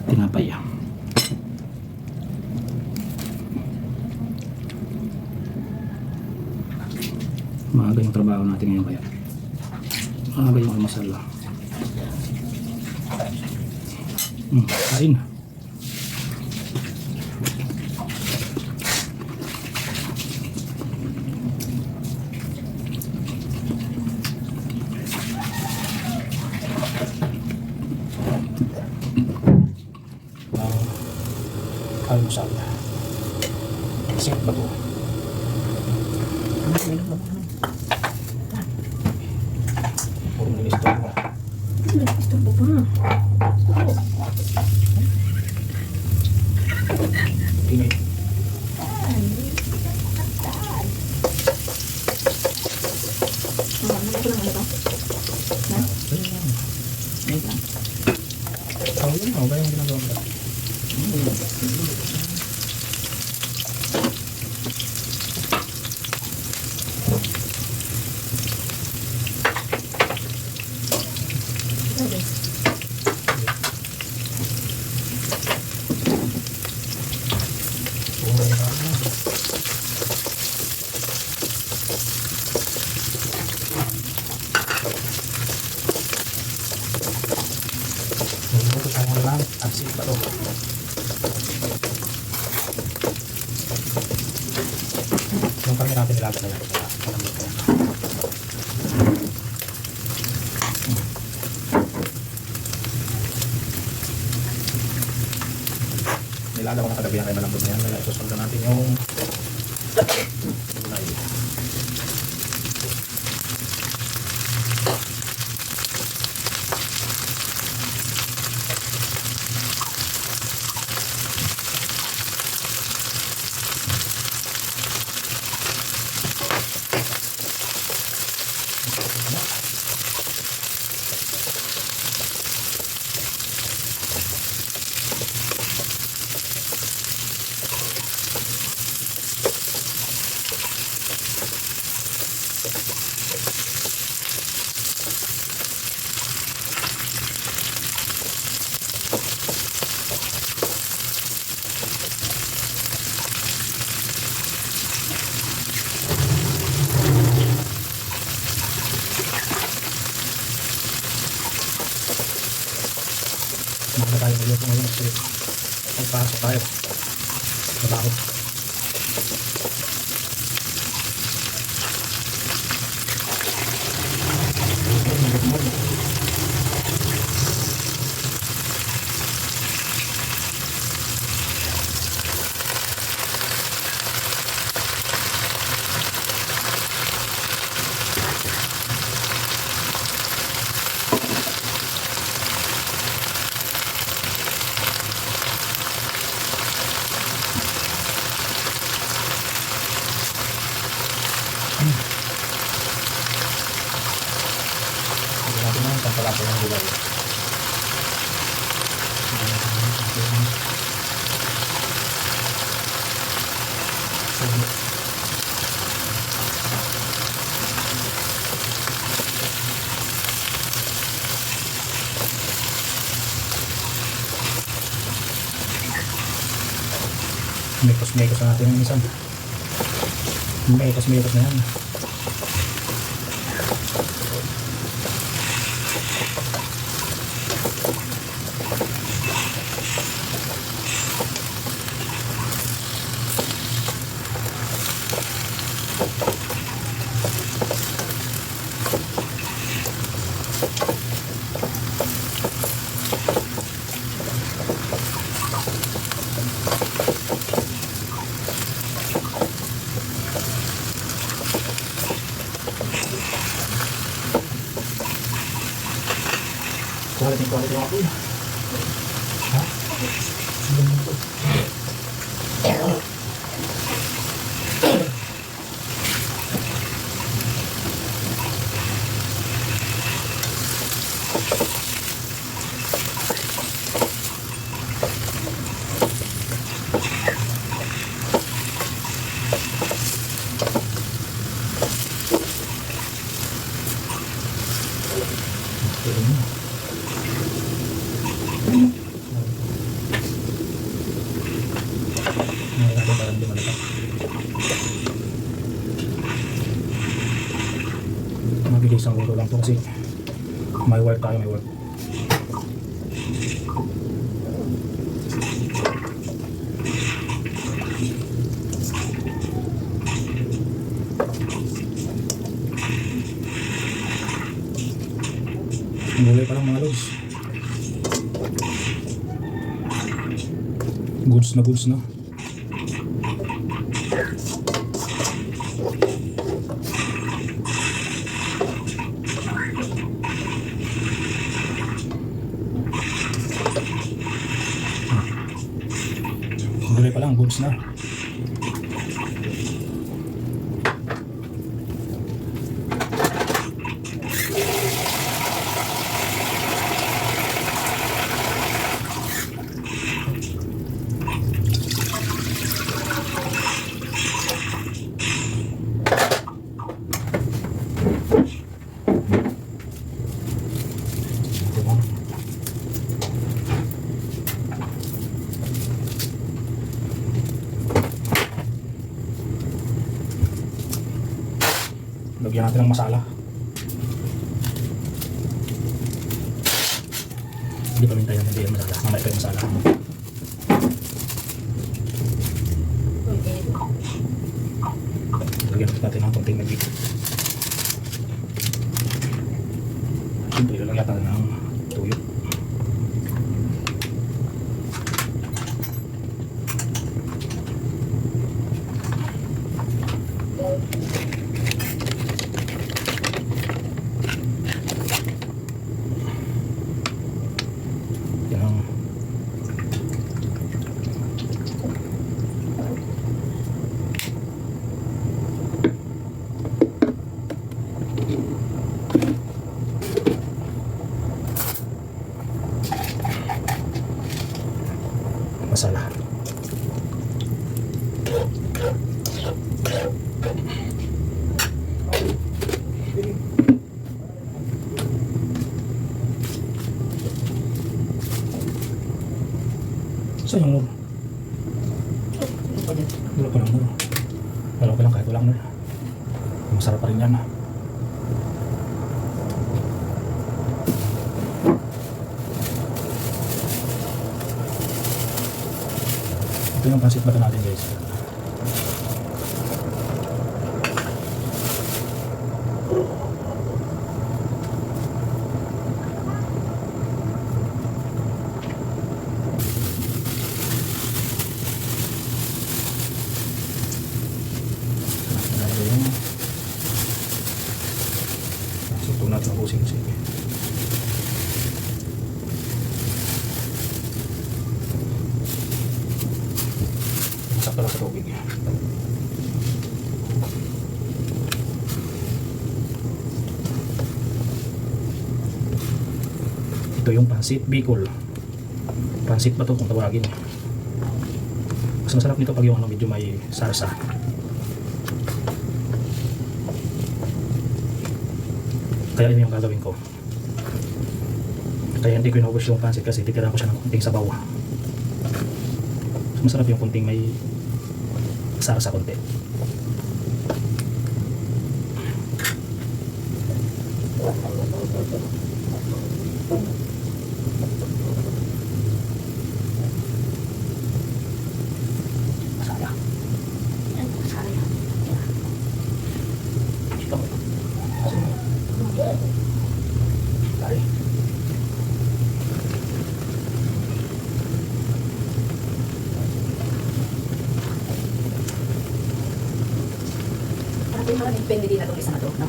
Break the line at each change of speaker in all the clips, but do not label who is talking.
tinapay. Maaga yung trabaho natin ngayon kaya maaga yung almusal. Kain. Almusal. Sikat ba ito? Puro nag-istorbo.
Nag-istorbo pa.
Tingin. Ano ba yung ginagawa mo? Asik ba ito? Yung kami natin nilagay na ito. Nilagay ko na kagabi yan kaya malambot na yan. Kaya susundan natin yung gulay. Mga tayo ngayon kung ngayon kasi magpasok tayo trabaho. Hindi natin naman pagkalasa ng gulay. Mekos-mekos na natin yung isang. Mekos-mekos na yan. Quality mga po. Ha? Isang luto lang to kasi may work tayo, may work. Gulay pa lang mga lods. Goods na goods na. Gulay pa lang, goods na. Lagyan natin ng masala. Hindi pa mintayin natin yung masala. Mamaya pa yung masala. Lagyan natin ng konting nagit. Siyempre, lalagyan natin ng tuyo. Masala. Saan yung muro? Dula pa lang muro. Dalaw pa lang kahit walang muro. Masarap pa rin yan. Ito yung pansit bata natin guys. Ito natin ang using-using. Sakto lang sa tubig. Ito yung pansit Bicol. Pansit ba ito kung tawagin? Mas masarap nito pag yung medyo may sarsa. Kaya yun yung gagawin ko. Kaya hindi ko inubos yung pansit kasi titira ko siya ng kunting sabaw. Masarap yung kunting may sarsa konti. Masala.
Masala yan.
Ito. Tari.
Bakit pala depende din na itong isa na to, no?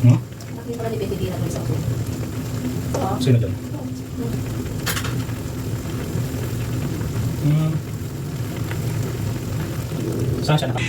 Hmm?
Bakit pala depende din na itong isa na to?
Sino dyan? Saan siya naka?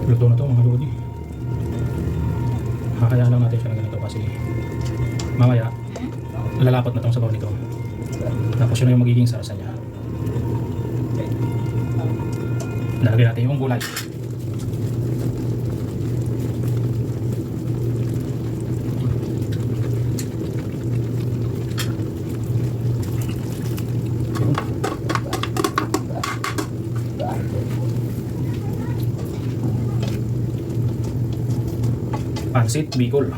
Luto na to mga lodi. Hakayaan lang natin siya ng ganito kasi mamaya lalapot na tong sabaw nito. Tapos yun na yung magiging sarsa niya. Lalagyan natin yung gulay. Pansit Bicol.